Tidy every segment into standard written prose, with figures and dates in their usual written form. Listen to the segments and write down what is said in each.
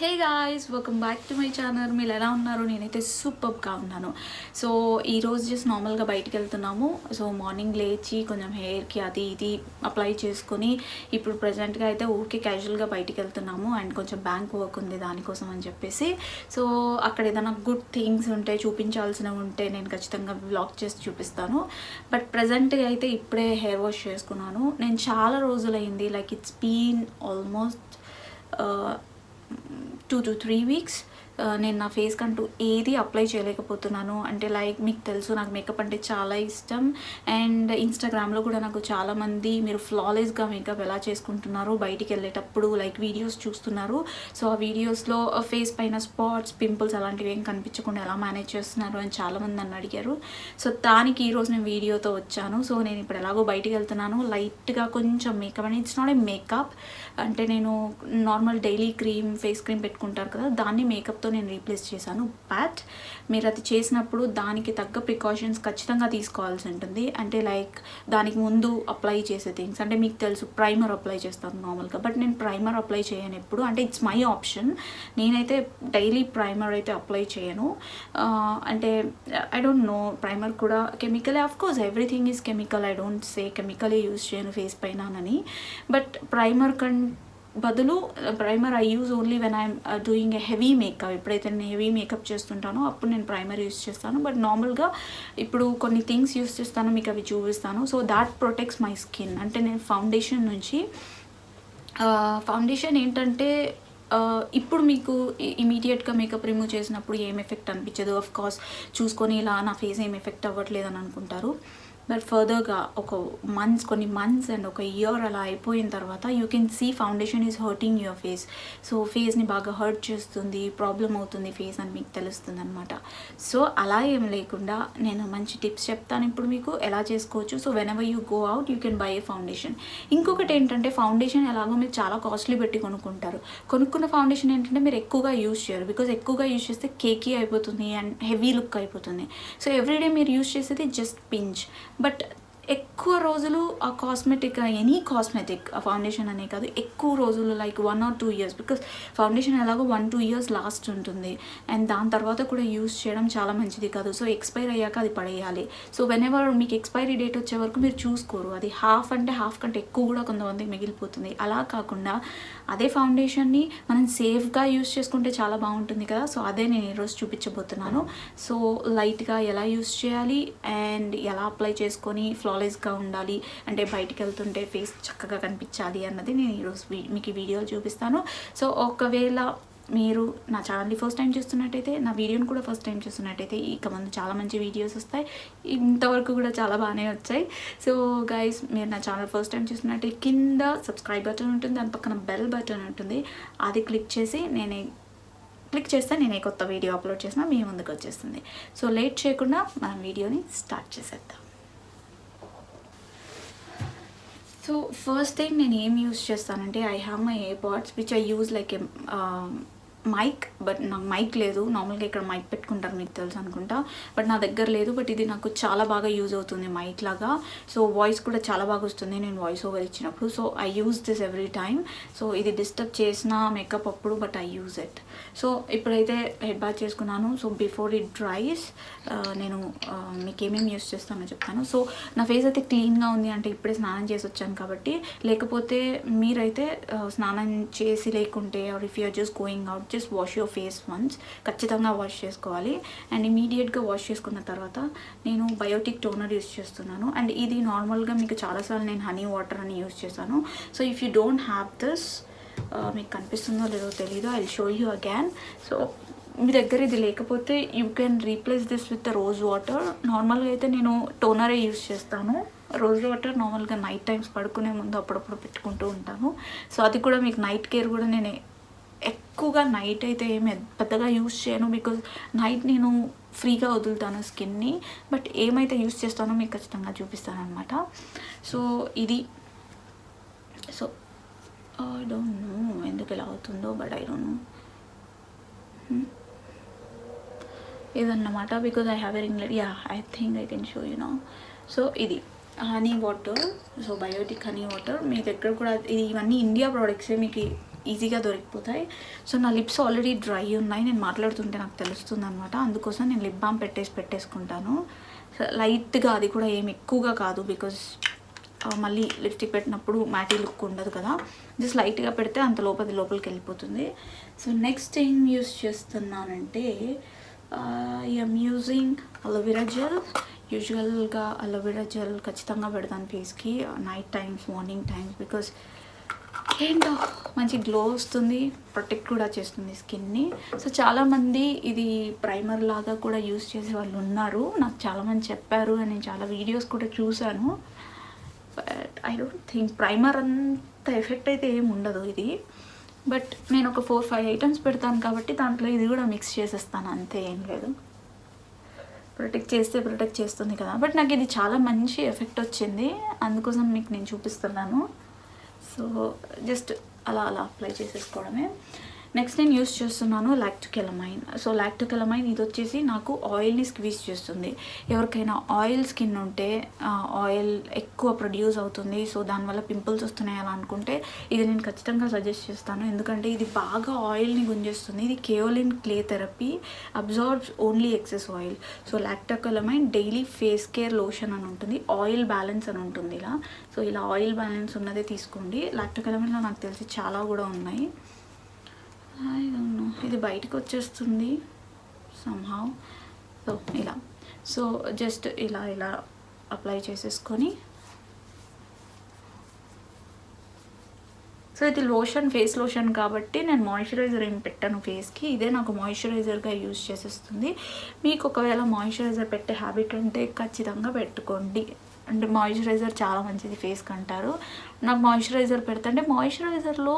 Hey guys, welcome back to my channel. మీరు ఎలా ఉన్నారు? నేనైతే సూపర్గా ఉన్నాను. సో ఈరోజు జస్ట్ నార్మల్గా బయటికి వెళ్తున్నాము. సో మార్నింగ్ లేచి కొంచెం హెయిర్కి అది ఇది అప్లై చేసుకొని ఇప్పుడు ప్రజెంట్గా అయితే ఊరికే క్యాజువల్గా బయటికి వెళ్తున్నాము. అండ్ కొంచెం బ్యాంక్ వర్క్ ఉంది దానికోసం అని చెప్పేసి. సో అక్కడ ఏదైనా గుడ్ థింగ్స్ ఉంటే చూపించాల్సినవి ఉంటే నేను ఖచ్చితంగా వ్లాగ్ చేసి చూపిస్తాను. బట్ ప్రజెంట్గా అయితే ఇప్పుడే హెయిర్ వాష్ చేసుకున్నాను. నేను చాలా రోజులైంది, like it's been almost 2 to 3 weeks నేను నా ఫేస్ కంటూ ఏది అప్లై చేయలేకపోతున్నాను. అంటే లైక్ మీకు తెలుసు నాకు మేకప్ అంటే చాలా ఇష్టం. అండ్ ఇన్స్టాగ్రామ్లో కూడా నాకు చాలామంది మీరు ఫ్లాలెస్గా మేకప్ ఎలా చేసుకుంటున్నారు బయటికి వెళ్ళేటప్పుడు లైక్ వీడియోస్ చూస్తున్నారు. సో ఆ వీడియోస్లో ఫేస్ పైన స్పాట్స్, పింపుల్స్ అలాంటివి ఏం కనిపించకుండా ఎలా మేనేజ్ చేస్తున్నారు అని చాలామంది నన్ను అడిగారు. సో దానికి ఈరోజు నేను వీడియోతో వచ్చాను. సో నేను ఇప్పుడు ఎలాగో బయటికి వెళ్తున్నాను, లైట్గా కొంచెం మేకప్ అని, ఇట్స్ నాట్ ఏ మేకప్ అంటే నేను normal daily cream, face cream పెట్టుకుంటారు కదా, దాన్ని మేకప్తో నేను రీప్లేస్ చేశాను. బట్ మీరు అది చేసినప్పుడు దానికి తగ్గ ప్రికాషన్స్ ఖచ్చితంగా తీసుకోవాల్సి ఉంటుంది. అంటే లైక్ దానికి ముందు అప్లై చేసే థింగ్స్, అంటే మీకు తెలుసు ప్రైమర్ అప్లై చేస్తాను నార్మల్గా, బట్ నేను ప్రైమర్ అప్లై చేయను ఎప్పుడు. అంటే ఇట్స్ మై ఆప్షన్, నేనైతే డైలీ ప్రైమర్ అయితే అప్లై చేయను. అంటే ఐ డోంట్ నో, ప్రైమర్ కూడా కెమికలే, of course everything is chemical, I don't say కెమికలే యూజ్ చేయను ఫేస్ పైన అని. బట్ ప్రైమర్ బదులు primer I use only when I'm doing a heavy makeup. ఎప్పుడైతే నేను హెవీ మేకప్ చేస్తుంటానో అప్పుడు నేను ప్రైమర్ యూజ్ చేస్తాను. బట్ నార్మల్గా ఇప్పుడు కొన్ని థింగ్స్ యూజ్ చేస్తాను, మీకు అవి చూపిస్తాను. So that protects my skin. అంటే నేను ఫౌండేషన్ నుంచి ఫౌండేషన్ ఏంటంటే ఇప్పుడు మీకు ఇమీడియట్గా మేకప్ రిమూవ్ చేసినప్పుడు ఏం ఎఫెక్ట్ అనిపించదు. ఆఫ్ కోర్స్ చూసుకొని ఇలా నా ఫేస్ ఏం ఎఫెక్ట్ అవ్వట్లేదు అని అనుకుంటారు. బట్ ఫర్దర్గా కొన్ని మంత్స్ అండ్ ఒక ఇయర్ అలా అయిపోయిన తర్వాత you can see foundation is hurting your face. So ఫేస్ని బాగా హర్ట్ చేస్తుంది, ప్రాబ్లం అవుతుంది ఫేస్ అని మీకు తెలుస్తుంది అనమాట. సో అలా ఏం లేకుండా నేను మంచి టిప్స్ చెప్తాను ఇప్పుడు మీకు ఎలా చేసుకోవచ్చు. So when ever you go out you can buy A foundation. ఇంకొకటి ఏంటంటే ఫౌండేషన్ ఎలాగో మీరు చాలా కాస్ట్లీ పెట్టి కొనుక్కుంటారు. కొనుక్కున్న ఫౌండేషన్ ఏంటంటే మీరు ఎక్కువగా యూజ్ చేయరు, బికాజ్ ఎక్కువగా యూజ్ చేస్తే కేకీ అయిపోతుంది అండ్ హెవీ లుక్ అయిపోతుంది. సో ఎవ్రీడే మీరు యూజ్ చేసేది జస్ట్ పించ్. బట్ ఎక్కువ రోజులు ఆ కాస్మెటిక్, ఎనీ కాస్మెటిక్, ఆ ఫౌండేషన్ అనే కాదు, ఎక్కువ రోజులు like 1 or 2 years, because foundation ఎలాగో 1-2 years లాస్ట్ ఉంటుంది. అండ్ దాని తర్వాత కూడా యూజ్ చేయడం చాలా మంచిది కాదు. సో ఎక్స్పైర్ అయ్యాక అది పడేయాలి. సో వెన్ ఎవర్ మీకు ఎక్స్పైరీ డేట్ వచ్చే వరకు మీరు చూసుకోరు, అది హాఫ్ కంటే ఎక్కువ కూడా కొంతమందికి మిగిలిపోతుంది. అలా కాకుండా అదే ఫౌండేషన్ని మనం సేఫ్గా యూజ్ చేసుకుంటే చాలా బాగుంటుంది కదా. సో అదే నేను ఈరోజు చూపించబోతున్నాను. సో లైట్గా ఎలా యూజ్ చేయాలి అండ్ ఎలా అప్లై చేసుకొని ఫ్లాలెస్గా ఉండాలి, అంటే బయటికి వెళ్తుంటే ఫేస్ చక్కగా కనిపించాలి అన్నది నేను ఈరోజు మీకు ఈ వీడియోలో చూపిస్తాను. సో ఒకవేళ మీరు నా ఛానల్ని ఫస్ట్ టైం చూస్తున్నట్టయితే, నా వీడియోని కూడా ఫస్ట్ టైం చూస్తున్నట్టయితే, ఇక ముందు చాలా మంచి వీడియోస్ వస్తాయి, ఇంతవరకు కూడా చాలా బాగానే వచ్చాయి. సో గైస్, మీరు నా ఛానల్ ఫస్ట్ టైం చూస్తున్నట్టయితే కింద సబ్స్క్రైబ్ బటన్ ఉంటుంది, దాని పక్కన బెల్ బటన్ ఉంటుంది, అది క్లిక్ చేస్తే నేనే కొత్త వీడియో అప్లోడ్ చేసినా మీ ముందుకు వచ్చేస్తుంది. సో లేట్ చేయకుండా మనం వీడియోని స్టార్ట్ చేసేద్దాం. సో ఫస్ట్ థింగ్ నేను ఏం యూజ్ చేస్తానంటే, I have my AirPods which I use like a mic. But నాకు మైక్ లేదు. నార్మల్గా ఇక్కడ మైక్ పెట్టుకుంటారు, మీకు తెలుసు అనుకుంటా, బట్ నా దగ్గర లేదు. బట్ ఇది నాకు చాలా బాగా యూజ్ అవుతుంది మైక్ లాగా. సో వాయిస్ కూడా చాలా బాగా వస్తుంది నేను వాయిస్ ఓవర్ ఇచ్చినప్పుడు. So I use this every time. So ఇది డిస్టర్బ్ చేసిన మేకప్ అప్పుడు, but I use it. So ఇప్పుడైతే హెడ్ బాత్ చేసుకున్నాను. సో బిఫోర్ ఇట్ డ్రైస్ నేను మీకు ఏమేమి యూజ్ చేస్తానో చెప్తాను. సో నా ఫేస్ అయితే క్లీన్గా ఉంది, అంటే ఇప్పుడే స్నానం చేసి వచ్చాను కాబట్టి. లేకపోతే మీరైతే స్నానం చేసి లేకుంటే, or if you're just going out, just wash your face once, ఖచ్చితంగా వాష్ చేసుకోవాలి. అండ్ ఇమీడియట్గా వాష్ చేసుకున్న తర్వాత నేను బయోటిక్ టోనర్ యూజ్ చేస్తున్నాను. అండ్ ఇది నార్మల్గా మీకు చాలాసార్లు నేను హనీ వాటర్ అని యూజ్ చేశాను. So if you don't have this, మీకు కనిపిస్తుందో లేదో తెలీదు, I will show you again. So మీ దగ్గర ఇది లేకపోతే you can replace this with rose water. నార్మల్గా అయితే నేను టోనరే యూజ్ చేస్తాను. రోజ్ వాటర్ నార్మల్గా నైట్ టైమ్స్ పడుకునే ముందు అప్పుడప్పుడు పెట్టుకుంటూ ఉంటాను. సో అది కూడా మీకు నైట్ కేర్ కూడా నేను ఎక్కువగా నైట్ అయితే ఏమి పెద్దగా యూజ్ చేయను, బికాజ్ నైట్ నేను ఫ్రీగా వదులుతాను స్కిన్ని. బట్ ఏమైతే యూజ్ చేస్తానో మీకు ఖచ్చితంగా చూపిస్తాను అనమాట. సో ఇది, సో ఐ డోంట్ నో ఎందుకు ఇలా అవుతుందో, బట్ ఐ డోంట్ నో ఇదన్నమాట. Because I have a ring light, yeah I think I can show you no. So ఇది honey water, so Biotique honey water. మీ దగ్గర కూడా ఇవన్నీ ఇండియా ప్రోడక్ట్సే, మీకు ఈజీగా దొరికిపోతాయి. సో నా లిప్స్ ఆల్రెడీ డ్రై ఉన్నాయి, నేను మాట్లాడుతుంటే నాకు తెలుస్తుంది అనమాట. అందుకోసం నేను లిప్ బామ్ పెట్టేసుకుంటాను లైట్గా, అది కూడా ఏం ఎక్కువగా కాదు, బికాజ్ మళ్ళీ లిప్స్టిక్ పెట్టినప్పుడు మ్యాటీ లుక్ ఉండదు కదా. జస్ట్ లైట్గా పెడితే అంత లోపలికి వెళ్ళిపోతుంది. సో నెక్స్ట్ ఏం యూస్ చేస్తున్నానంటే ఐఎమ్ యూజింగ్ అలోవెరా జెల్. యూజువల్గా అలోవెరా జెల్ ఖచ్చితంగా పెడతాను ఫేస్కి night times, morning times, because ఏంటో మంచి గ్లో వస్తుంది, ప్రొటెక్ట్ కూడా చేస్తుంది స్కిన్ని. సో చాలామంది ఇది ప్రైమర్ లాగా కూడా యూస్ చేసే వాళ్ళు ఉన్నారు, నాకు చాలామంది చెప్పారు అండ్ నేను చాలా వీడియోస్ కూడా చూశాను. But I don't think primer అంత ఎఫెక్ట్ అయితే ఏమి ఉండదు ఇది. బట్ నేను ఒక 4-5 ఐటమ్స్ పెడతాను కాబట్టి దాంట్లో ఇది కూడా మిక్స్ చేసేస్తాను, అంతే, ఏం లేదు. ప్రొటెక్ట్ చేస్తుంది కదా. బట్ నాకు ఇది చాలా మంచి ఎఫెక్ట్ వచ్చింది, అందుకోసం మీకు నేను చూపిస్తున్నాను. సో జస్ట్ అలా అప్లై చేసేసుకోవడమే. నెక్స్ట్ నేను యూస్ చేస్తున్నాను లాక్టోకెలమైన్. సో లాక్టోకెలమైన్ ఇది వచ్చేసి నాకు ఆయిల్ని స్క్వీజ్ చేస్తుంది. ఎవరికైనా ఆయిల్ స్కిన్ ఉంటే ఆయిల్ ఎక్కువ ప్రొడ్యూస్ అవుతుంది, సో దానివల్ల పింపుల్స్ వస్తున్నాయి అలా అనుకుంటే ఇది నేను ఖచ్చితంగా సజెస్ట్ చేస్తాను. ఎందుకంటే ఇది బాగా ఆయిల్ని గుంజేస్తుంది. ఇది kaolin clay therapy, absorbs only excess oil. So Lacto Calamine daily face care lotion అని ఉంటుంది, ఆయిల్ బ్యాలెన్స్ అని ఉంటుంది ఇలా. సో ఇలా ఆయిల్ బ్యాలెన్స్ ఉన్నదే తీసుకోండి. లాక్టోకెలమైన్లో నాకు తెలిసి చాలా కూడా ఉన్నాయి, ఐ డోంట్ నో, ఇది బయటకు వచ్చేస్తుంది సమ్హౌ. సో ఇలా, సో జస్ట్ ఇలా అప్లై చేసేసుకొని, సో ఇది లోషన్, ఫేస్ లోషన్ కాబట్టి నేను మాయిశ్చరైజర్ ఏం పెట్టాను ఫేస్కి, ఇదే నాకు మాయిశ్చరైజర్గా యూజ్ చేసేస్తుంది. మీకు ఒకవేళ మాయిశ్చరైజర్ పెట్టే హ్యాబిట్ ఉంటే ఖచ్చితంగా పెట్టుకోండి. అంటే మాయిశ్చరైజర్ చాలా మంచిది ఫేస్కి అంటారు. నాకు మాయిశ్చరైజర్ పెడతాంటే మాయిశ్చరైజర్లో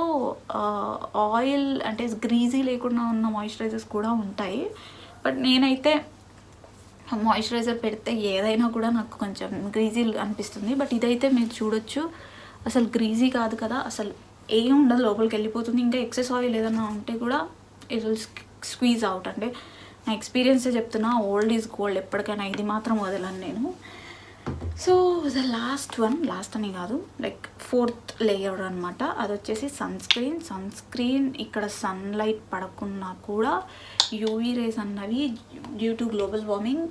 ఆయిల్ అంటే గ్రీజీ లేకుండా ఉన్న మాయిశ్చరైజర్స్ కూడా ఉంటాయి. బట్ నేనైతే మాయిశ్చరైజర్ పెడితే ఏదైనా కూడా నాకు కొంచెం గ్రీజీ అనిపిస్తుంది. బట్ ఇదైతే మీరు చూడొచ్చు, అసలు గ్రీజీ కాదు కదా, అసలు ఏం ఉండదు, లోపలికి వెళ్ళిపోతుంది. ఇంకా ఎక్సెస్ ఆయిల్ ఏదైనా ఉంటే కూడా ఇట్ విల్ స్క్వీజ్ అవుట్. అంటే నా ఎక్స్పీరియన్సే చెప్తున్నా, ఓల్డ్ ఈజ్ గోల్డ్, ఎప్పటికైనా ఇది మాత్రం వదలను నేను. సో ద లాస్ట్ అని కాదు, లైక్ 4th లేయర్ అనమాట. అది వచ్చేసి సన్ స్క్రీన్. ఇక్కడ సన్లైట్ పడకున్నా కూడా యూవీ రేస్ అన్నవి due to global warming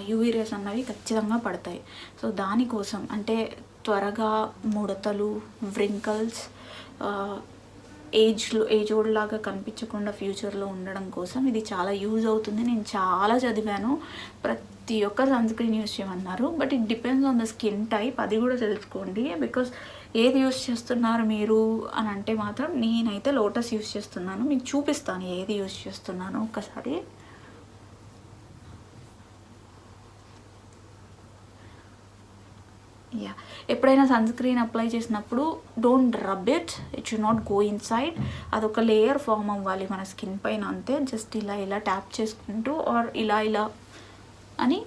UV rays అన్నవి ఖచ్చితంగా పడతాయి. సో దానికోసం అంటే త్వరగా ముడతలు, వ్రింకల్స్, ఏజ్ ఓల్డ్ లాగా కనిపించకుండా ఫ్యూచర్లో ఉండడం కోసం ఇది చాలా యూజ్ అవుతుంది. నేను చాలా చదివాను, ప్రతి ఒక్క సన్ స్క్రీన్ యూజ్ చేయమన్నారు. But it depends on the skin type, అది కూడా తెలుసుకోండి. బికాస్ ఏది యూజ్ చేస్తున్నారు మీరు అని అంటే మాత్రం నేనైతే లోటస్ యూజ్ చేస్తున్నాను, మీకు చూపిస్తాను ఏది యూజ్ చేస్తున్నాను ఒక్కసారి. యా, ఎప్పుడైనా సన్ స్క్రీన్ అప్లై చేసినప్పుడు don't rub it should not go inside. అదొక లేయర్ ఫామ్ అవ్వాలి మన స్కిన్ పైన, అంతే. జస్ట్ ఇలా ట్యాప్ చేసుకుంటూ ఆర్ ఇలా అని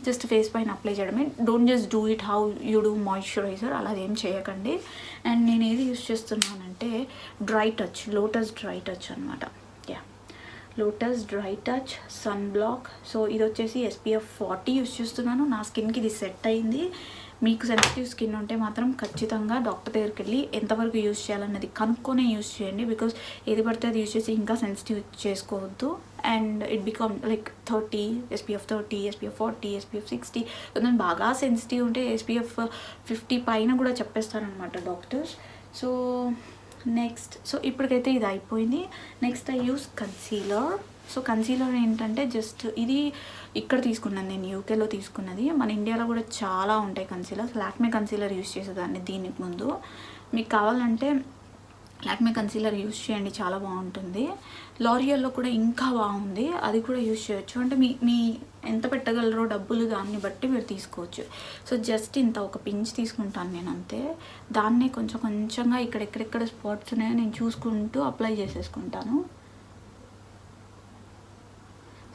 జస్ట్ ఫేస్ పైన అప్లై చేయడమే. Don't just do it how you do moisturiser, అలా ఏం చేయకండి. అండ్ నేను ఏది యూస్ చేస్తున్నానంటే dry touch, Lotus dry touch అనమాట. Yeah, Lotus dry touch sun block. So ఇది వచ్చేసి SPF 40 యూస్ చేస్తున్నాను. నా స్కిన్కి ఇది సెట్ అయింది. మీకు సెన్సిటివ్ స్కిన్ ఉంటే మాత్రం ఖచ్చితంగా డాక్టర్ దగ్గరికి వెళ్ళి ఎంతవరకు యూజ్ చేయాలన్నది కనుక్కొనే యూజ్ చేయండి. బికాజ్ ఏది పడితే అది యూజ్ చేసి ఇంకా సెన్సిటివ్ చేసుకోవద్దు. And it become like 30, SPF 30, SPF 40, SPF 60. కొంచెం బాగా సెన్సిటివ్ ఉంటే SPF 50 పైన కూడా చెప్పేస్తారనమాట డాక్టర్స్. సో నెక్స్ట్, సో ఇప్పటికైతే ఇది అయిపోయింది. Next I use concealer. So concealer ఏంటంటే జస్ట్ ఇది ఇక్కడ తీసుకున్నాను నేను, యూకేలో తీసుకున్నది. మన ఇండియాలో కూడా చాలా ఉంటాయి కన్సీలర్స్. లాక్మే కన్సీలర్ యూస్ చేసేదాన్ని దీనికి ముందు. మీకు కావాలంటే లాక్మే కన్సీలర్ యూస్ చేయండి, చాలా బాగుంటుంది. లారియల్లో కూడా ఇంకా బాగుంది, అది కూడా యూస్ చేయొచ్చు. అంటే మీ ఎంత పెట్టగలరో డబ్బులు దాన్ని బట్టి మీరు తీసుకోవచ్చు. సో జస్ట్ ఇంత ఒక పించ్ తీసుకుంటాను నేను, అంతే. దాన్నే కొంచెంగా ఎక్కడెక్కడ స్పాట్స్ ఉన్నాయో నేను చూసుకుంటూ అప్లై చేసేసుకుంటాను.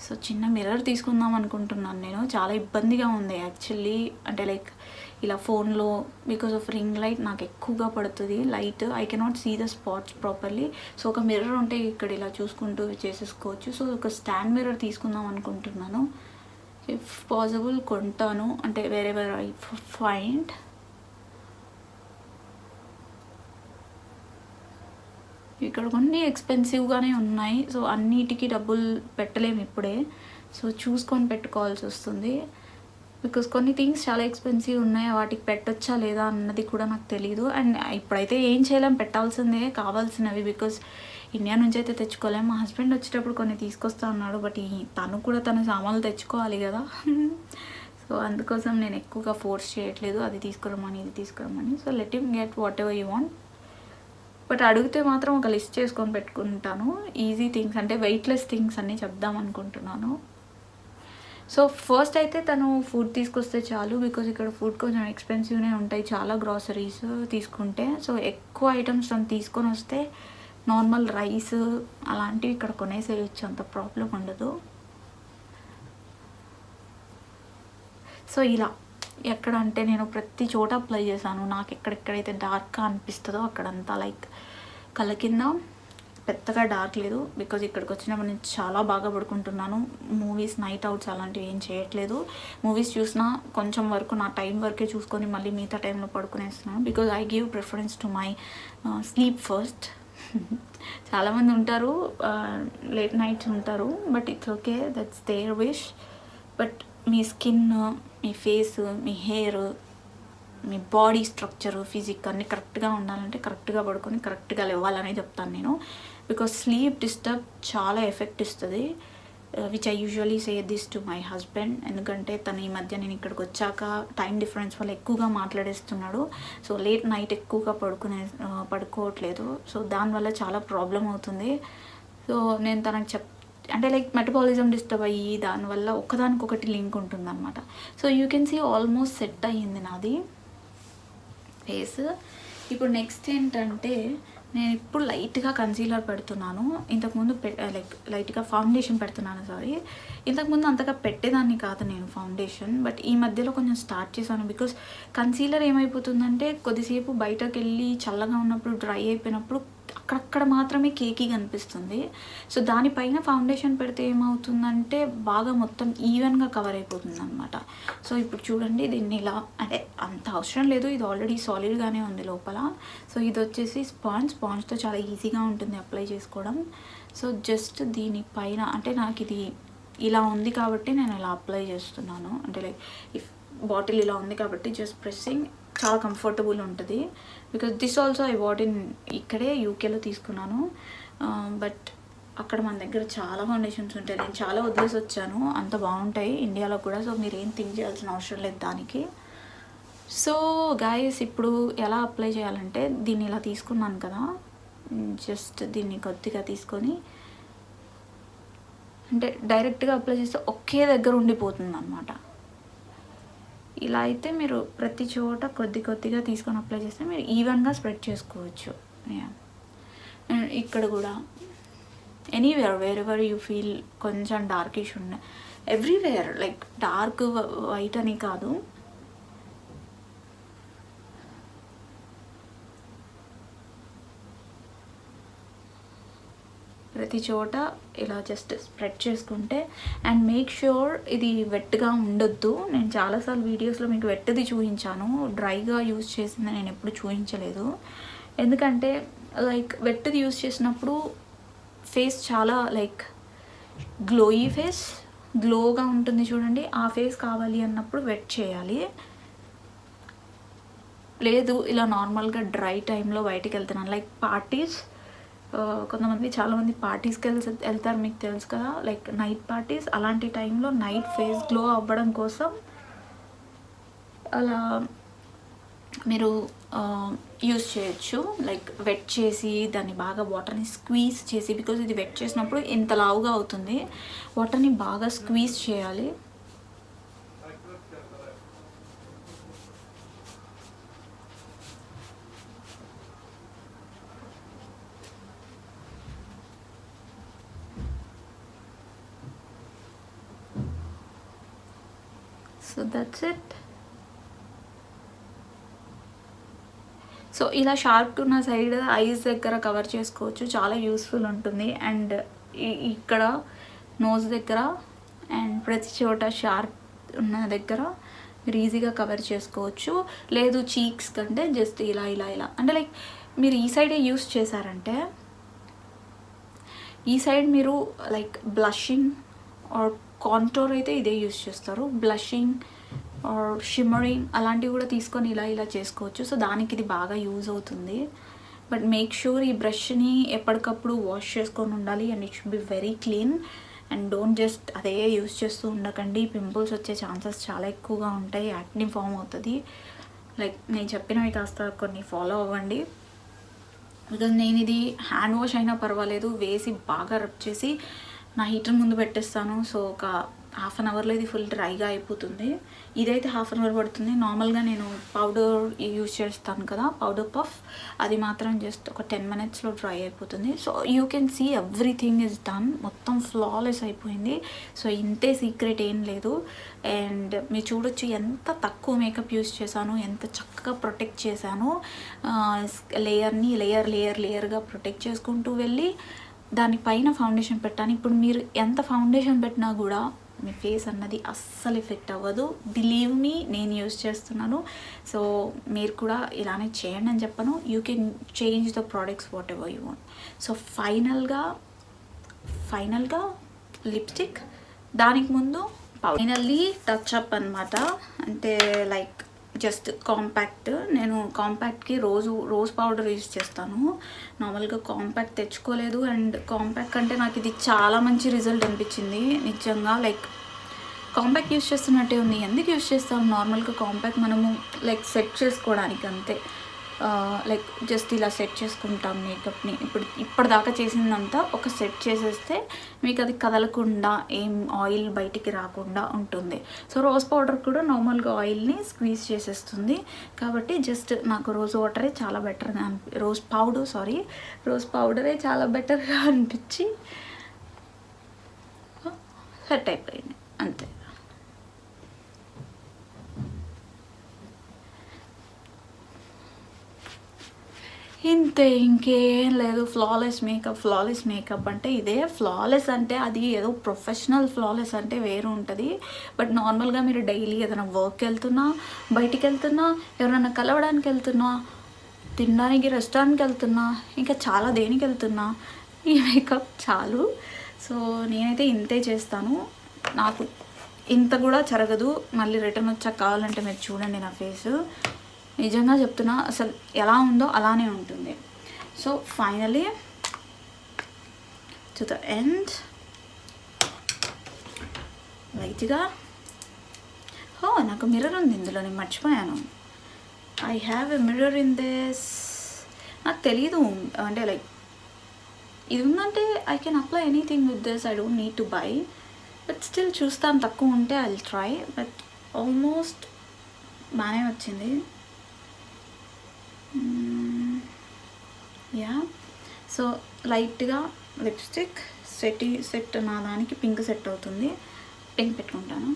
సో చిన్న మిర్రర్ తీసుకుందాం అనుకుంటున్నాను నేను, చాలా ఇబ్బందిగా ఉంది యాక్చువల్లీ. అంటే లైక్ ఇలా ఫోన్లో బికాస్ ఆఫ్ రింగ్ లైట్ నాకు ఎక్కువగా పడుతుంది light, I cannot see the spots properly. So ఒక మిర్రర్ ఉంటే ఇక్కడ ఇలా చూసుకుంటూ చేసేసుకోవచ్చు. సో ఒక స్టాండ్ మిర్రర్ తీసుకుందాం అనుకుంటున్నాను, ఇఫ్ పాసిబుల్ కొంటాను, అంటే వేరెవర్ ఐ ఫైండ్. ఇక్కడ కొన్ని ఎక్స్పెన్సివ్గానే ఉన్నాయి. సో అన్నిటికీ డబ్బులు పెట్టలేము ఇప్పుడే. సో చూసుకొని పెట్టుకోవాల్సి వస్తుంది. బికాస్ కొన్ని థింగ్స్ చాలా ఎక్స్పెన్సివ్ ఉన్నాయి, వాటికి పెట్టొచ్చా లేదా అన్నది కూడా నాకు తెలీదు. అండ్ ఇప్పుడైతే ఏం చేయలేం, పెట్టాల్సిందే కావాల్సినవి. బికాస్ ఇండియా నుంచి అయితే తెచ్చుకోలేము. మా హస్బెండ్ వచ్చేటప్పుడు కొన్ని తీసుకొస్తా అన్నాడు, బట్ తను కూడా తన సామాన్లు తెచ్చుకోవాలి కదా. సో అందుకోసం నేను ఎక్కువగా ఫోర్స్ చేయట్లేదు అది తీసుకురమ్మని ఇది తీసుకురమ్మని. So let him get what ever you want. But అడిగితే మాత్రం ఒక లిస్ట్ చేసుకొని పెట్టుకుంటాను. ఈజీ థింగ్స్ అంటే వెయిట్లెస్ థింగ్స్ అన్నీ చెప్దాం అనుకుంటున్నాను. సో ఫస్ట్ అయితే తను ఫుడ్ తీసుకొస్తే చాలు. బికాజ్ ఇక్కడ ఫుడ్ కొంచెం ఎక్స్పెన్సివ్నే ఉంటాయి, చాలా గ్రాసరీస్ తీసుకుంటే. సో ఎక్కువ ఐటమ్స్ తను తీసుకొని వస్తే నార్మల్ రైస్ అలాంటివి ఇక్కడ కొనేసేయచ్చు, అంత ప్రాబ్లం ఉండదు. సో ఇలా ఎక్కడ అంటే నేను ప్రతి చోట అప్లై చేశాను. నాకు ఎక్కడెక్కడైతే డార్క్గా అనిపిస్తుందో అక్కడంతా లైక్ కళ్ళ కింద పెద్దగా డార్క్ లేదు. బికాజ్ ఇక్కడికి వచ్చినప్పుడు నేను చాలా బాగా పడుకుంటున్నాను. మూవీస్ నైట్ అవుట్స్ అలాంటివి ఏం చేయట్లేదు. మూవీస్ చూసినా కొంచెం వరకు నా టైం వరకే చూసుకొని మళ్ళీ మిగతా టైంలో పడుకునేస్తున్నాను. Because I give preference to my sleep first. చాలామంది ఉంటారు లేట్ నైట్స్ ఉంటారు, but it's okay, that's their wish. But మీ స్కిన్, మీ ఫేస్, మీ హెయిర్, మీ బాడీ స్ట్రక్చర్, ఫిజిక్ అన్నీ కరెక్ట్గా ఉండాలంటే కరెక్ట్గా పడుకొని కరెక్ట్గా లేవాలని చెప్తాను నేను. బికాస్ స్లీప్ డిస్టర్బ్ చాలా ఎఫెక్ట్ ఇస్తుంది, which I usually say this to my husband. ఎందుకంటే తను ఈ మధ్య నేను ఇక్కడికి వచ్చాక టైం డిఫరెన్స్ వల్ల ఎక్కువగా మాట్లాడేస్తున్నాడు. సో లేట్ నైట్ ఎక్కువగా పడుకోవట్లేదు. సో దానివల్ల చాలా ప్రాబ్లం అవుతుంది. సో నేను తనకు అంటే లైక్ మెటబాలిజం డిస్టర్బ్ అయ్యి దానివల్ల ఒకదానికొకటి లింక్ ఉంటుందన్నమాట. So you can see almost set అయ్యింది నాది ఫేస్. ఇప్పుడు నెక్స్ట్ ఏంటంటే నేను ఇప్పుడు లైట్గా కన్సీలర్ పెడుతున్నాను. ఇంతకుముందు లైక్ లైట్గా ఫౌండేషన్ పెడుతున్నాను. సారీ, ఇంతకుముందు అంతగా పెట్టేదాన్ని కాదు నేను ఫౌండేషన్, బట్ ఈ మధ్యలో కొంచెం స్టార్ట్ చేశాను. బికాస్ కన్సీలర్ ఏమైపోతుందంటే కొద్దిసేపు బయటకు వెళ్ళి చల్లగా ఉన్నప్పుడు డ్రై అయిపోయినప్పుడు అక్కడక్కడ మాత్రమే కేకీ కనిపిస్తుంది. సో దానిపైన ఫౌండేషన్ పెడితే ఏమవుతుందంటే బాగా మొత్తం ఈవెన్గా కవర్ అయిపోతుంది అనమాట. సో ఇప్పుడు చూడండి, దీన్ని ఇలా అంటే అంత అవసరం లేదు, ఇది ఆల్రెడీ సాలిడ్గానే ఉంది లోపల. సో ఇది వచ్చేసి స్పాంజ్తో చాలా ఈజీగా ఉంటుంది అప్లై చేసుకోవడం. సో జస్ట్ దీనిపైన అంటే నాకు ఇది ఇలా ఉంది కాబట్టి నేను ఇలా అప్లై చేస్తున్నాను. అంటే లైక్ ఇఫ్ బాటిల్ ఇలా ఉంది కాబట్టి జస్ట్ ప్రెస్సింగ్ చాలా కంఫర్టబుల్ ఉంటుంది. Because this also I what in ఇక్కడే యూకేలో తీసుకున్నాను. బట్ అక్కడ మన దగ్గర చాలా ఫౌండేషన్స్ ఉంటాయి, నేను చాలా వదిలేసి వచ్చాను. అంత బాగుంటాయి ఇండియాలో కూడా. సో మీరు ఏం థింక్ చేయాల్సిన అవసరం లేదు దానికి. సో గాయస్ ఇప్పుడు ఎలా అప్లై చేయాలంటే దీన్ని ఇలా తీసుకున్నాను కదా, జస్ట్ దీన్ని కొద్దిగా తీసుకొని అంటే డైరెక్ట్గా అప్లై చేస్తే ఒకే దగ్గర ఉండిపోతుంది అన్నమాట. ఇలా అయితే మీరు ప్రతి చోట కొద్దిగా తీసుకొని అప్లై చేస్తే మీరు ఈవెన్గా స్ప్రెడ్ చేసుకోవచ్చు. ఇక్కడ కూడా anywhere wear ever you feel కొంచెం డార్కిష్ ఉన్నాయి, ఎవ్రీవేర్ లైక్ డార్క్ వైట్ అని కాదు. ప్రతి చోట ఇలా జస్ట్ స్ప్రెడ్ చేసుకుంటే అండ్ మేక్ ష్యూర్ ఇది వెట్గా ఉండొద్దు. నేను చాలాసార్లు వీడియోస్లో మీకు వెట్టది చూపించాను, డ్రైగా యూజ్ చేసింది నేను ఎప్పుడు చూపించలేదు. ఎందుకంటే లైక్ వెట్టది యూజ్ చేసినప్పుడు ఫేస్ చాలా లైక్ గ్లోయీ ఫేస్, గ్లోగా ఉంటుంది చూడండి. ఆ ఫేస్ కావాలి అన్నప్పుడు వెట్ చేయాలి. లేదు ఇలా నార్మల్గా డ్రై టైంలో బయటికి వెళ్తున్నాను లైక్ పార్టీస్, చాలామంది పార్టీస్కి వెళ్తారు, మీకు తెలుసు కదా, లైక్ నైట్ పార్టీస్. అలాంటి టైంలో నైట్ ఫేస్ గ్లో అవ్వడం కోసం అలా మీరు యూస్ చేయొచ్చు. లైక్ వెట్ చేసి దాన్ని బాగా వాటర్ని స్క్వీజ్ చేసి, బికాజ్ ఇది వెట్ చేసినప్పుడు ఇంత లావుగా అవుతుంది, వాటర్ని బాగా స్క్వీజ్ చేయాలి. So that's it. సో ఇలా షార్ప్ ఉన్న సైడ్ ఐస్ దగ్గర కవర్ చేసుకోవచ్చు, చాలా యూస్ఫుల్ ఉంటుంది. అండ్ ఇక్కడ నోస్ దగ్గర అండ్ ప్రతి చోట షార్ప్ ఉన్న దగ్గర మీరు ఈజీగా కవర్ చేసుకోవచ్చు. లేదు చీక్స్ కంటే జస్ట్ ఇలా అంటే లైక్ మీరు ఈ సైడే యూస్ చేశారంటే ఈ సైడ్ మీరు లైక్ బ్లషింగ్ ఆర్ కాంటోర్ అయితే ఇదే యూస్ చేస్తారు. బ్లషింగ్ ఆర్ షిమ్మరింగ్ అలాంటివి కూడా తీసుకొని ఇలా చేసుకోవచ్చు. సో దానికి ఇది బాగా యూజ్ అవుతుంది. బట్ మేక్ షూర్ ఈ బ్రష్ని ఎప్పటికప్పుడు వాష్ చేసుకొని ఉండాలి and it should be very clean and don't just అదే యూజ్ చేస్తూ ఉండకండి. పింపుల్స్ వచ్చే ఛాన్సెస్ చాలా ఎక్కువగా ఉంటాయి. యాక్ని ఫామ్ అవుతుంది. లైక్ నేను చెప్పినవి కాస్త కొన్ని ఫాలో అవ్వండి. బికాజ్ నేను ఇది హ్యాండ్ వాష్ అయినా పర్వాలేదు వేసి బాగా రబ్ చేసి నా హీటర్ ముందు పెట్టేస్తాను. సో ఒక హాఫ్ అన్ అవర్లో ఇది ఫుల్ డ్రైగా అయిపోతుంది. ఇదైతే హాఫ్ అన్ అవర్ పడుతుంది. నార్మల్గా నేను పౌడర్ యూజ్ చేస్తాను కదా, పౌడర్ పఫ్, అది మాత్రం జస్ట్ ఒక 10 minutesలో డ్రై అయిపోతుంది. So you can see everything is done. మొత్తం ఫ్లాలెస్ అయిపోయింది. సో ఇంతే, సీక్రెట్ ఏం లేదు. అండ్ మీరు చూడొచ్చు ఎంత తక్కువ మేకప్ యూజ్ చేశాను, ఎంత చక్కగా ప్రొటెక్ట్ చేశాను. లేయర్ని లేయర్గా ప్రొటెక్ట్ చేసుకుంటూ వెళ్ళి దానిపైన ఫౌండేషన్ పెట్టాను. ఇప్పుడు మీరు ఎంత ఫౌండేషన్ పెట్టినా కూడా మీ ఫేస్ అన్నది అస్సలు ఎఫెక్ట్ అవ్వదు. బిలీవ్ మీ, నేను యూజ్ చేస్తున్నాను. సో మీరు కూడా ఇలానే చేయండి అని చెప్పను. You can change the products what ever you want. So ఫైనల్గా లిప్స్టిక్, దానికి ముందు ఫైనల్లీ టచ్ అప్ అనమాట. అంటే లైక్ జస్ట్ కాంపాక్ట్. నేను కాంపాక్ట్కి రోజ్ పౌడర్ యూజ్ చేస్తాను. నార్మల్గా కాంపాక్ట్ తెచ్చుకోలేదు. అండ్ కాంపాక్ట్ కంటే నాకు ఇది చాలా మంచి రిజల్ట్ అనిపించింది నిజంగా. లైక్ కాంపాక్ట్ యూజ్ చేస్తున్నట్టే ఉంది. ఎందుకు యూజ్ చేస్తాం? నార్మల్గా కాంపాక్ట్ మనము లైక్ సెట్ చేసుకోవడానికి అంతే. లైక్ జస్ట్ ఇలా సెట్ చేసుకుంటాం మేకప్ని. ఇప్పటిదాకా చేసిందంతా ఒక సెట్ చేసేస్తే మీకు అది కదలకుండా, ఏం ఆయిల్ బయటికి రాకుండా ఉంటుంది. సో రోజ్ పౌడర్ కూడా నార్మల్గా ఆయిల్ని స్క్వీజ్ చేసేస్తుంది. కాబట్టి జస్ట్ నాకు రోజ్ వాటరే చాలా బెటర్గా రోజ్ పౌడరే చాలా బెటర్గా అనిపించి సెట్ అయిపోయింది అంతే. ఇంతే, ఇంకేం లేదు. ఫ్లాలెస్ మేకప్ అంటే ఇదే. ఫ్లాలెస్ అంటే అది ఏదో ప్రొఫెషనల్ ఫ్లాలెస్ అంటే వేరు ఉంటుంది. బట్ నార్మల్గా మీరు డైలీ ఏదైనా వర్క్కి వెళ్తున్నా, బయటికి వెళ్తున్నా, ఎవరైనా కలవడానికి వెళ్తున్నా, తినడానికి రెస్టారెంట్కి వెళ్తున్నా, ఇంకా చాలా దేనికి వెళ్తున్నా ఈ మేకప్ చాలు. సో నేనైతే ఇంతే చేస్తాను. నాకు ఇంత కూడా జరగదు. మళ్ళీ రిటర్న్ వచ్చాక కావాలంటే మీరు చూడండి నా ఫేసు. నిజంగా చెప్తున్నా, అసలు ఎలా ఉందో అలానే ఉంటుంది. So finally to the end లైట్గా నాకు మిర్రర్ ఉంది ఇందులో, నేను మర్చిపోయాను. I have a mirror in this. నాకు తెలీదు అంటే లైక్ ఇది ఉందంటే I can apply anything with this. I don't need to buy. But still చూస్తాను, తక్కువ ఉంటే I will try. But almost బాగానే వచ్చింది. యా. సో లైట్గా లిప్స్టిక్ సెట్ నా దానికి పింక్ సెట్ అవుతుంది. పింక్ పెట్టుకుంటాను.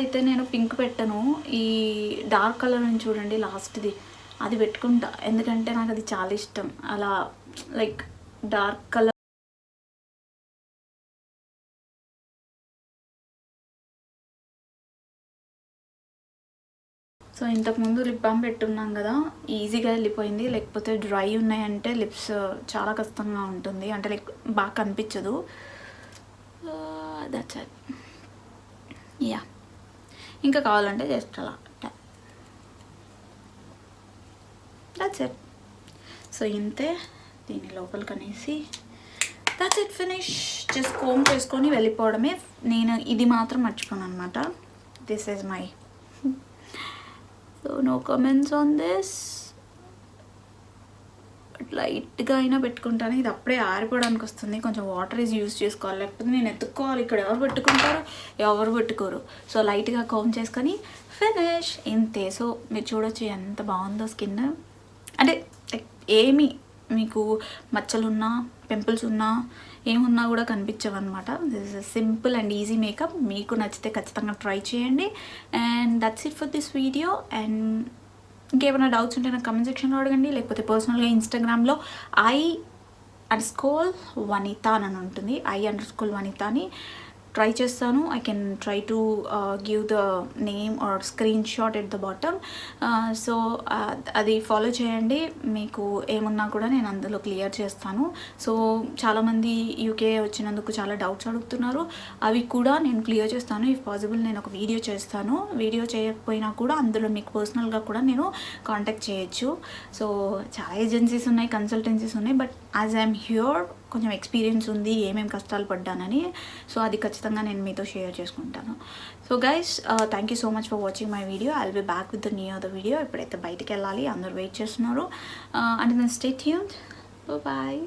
అయితే నేను పింక్ పెట్టను. ఈ డార్క్ కలర్ అని చూడండి లాస్ట్ది, అది పెట్టుకుంటా. ఎందుకంటే నాకు అది చాలా ఇష్టం. అలా లైక్ డార్క్ కలర్. సో ఇంతకుముందు లిప్ బామ్ పెట్టున్నాం కదా, ఈజీగా వెళ్ళిపోయింది. లేకపోతే డ్రై ఉన్నాయంటే లిప్స్ చాలా కష్టంగా ఉంటుంది. అంటే లైక్ బాగా కనిపించదు. That's it. యా, ఇంకా కావాలంటే జస్ట్ అలా దట్స్ ఇట్. సో ఇంతే. దీని లోపలికి అనేసి that's it, finish. Just comb చేసుకొని వెళ్ళిపోవడమే. నేను ఇది మాత్రం మర్చిపోను అనమాట. This is my so no comments on this. లైట్గా అయినా పెట్టుకుంటాను. ఇది అప్పుడే ఆరిపోవడానికి వస్తుంది. కొంచెం వాటర్ యూజ్ చేసుకోవాలి, లేకపోతే నేను ఎత్తుక్కోవాలి. ఇక్కడ ఎవరు పెట్టుకుంటారు, ఎవరు పెట్టుకోరు. సో లైట్గా కోమ్ చేసుకొని ఫినిష్. ఇంతే. సో మీరు చూడొచ్చు ఎంత బాగుందో స్కిన్. అంటే ఏమి మీకు మచ్చలున్నా, పింపుల్స్ ఉన్నా, ఏమున్నా కూడా కనిపించవు అనమాట. This is simple and easy makeup. మీకు నచ్చితే ఖచ్చితంగా ట్రై చేయండి. And that's it for this video. And ఇంకేమైనా డౌట్స్ ఉంటే నాకు కమెంట్ సెక్షన్లో అడగండి, లేకపోతే పర్సనల్గా ఇన్స్టాగ్రామ్లో I_Vanita అని ఉంటుంది. I_Vanita అని ట్రై చేస్తాను. I can try to give the name or screen shot at the bottom. So అది ఫాలో చేయండి. మీకు ఏమున్నా కూడా నేను అందులో క్లియర్ చేస్తాను. సో చాలామంది యూకే వచ్చినందుకు చాలా డౌట్స్ అడుగుతున్నారు. అవి కూడా నేను క్లియర్ చేస్తాను. ఇఫ్ పాసిబుల్ నేను ఒక వీడియో చేస్తాను. వీడియో చేయకపోయినా కూడా అందులో మీకు పర్సనల్గా కూడా నేను కాంటాక్ట్ చేయొచ్చు. సో చాలా ఏజెన్సీస్ ఉన్నాయి, కన్సల్టెన్సీస్ ఉన్నాయి. బట్ యాజ్ ఐఎమ్ హియర్ కొంచెం ఎక్స్పీరియన్స్ ఉంది ఏమేమి కష్టాలు పడ్డానని. సో అది ఖచ్చితంగా నేను మీతో షేర్ చేసుకుంటాను. So guys, thank you so much for watching my video. I will be back with the new other video. ఇప్పుడైతే బయటికి వెళ్ళాలి, అందరూ వెయిట్ చేస్తున్నారు. And then stay tuned. Bye.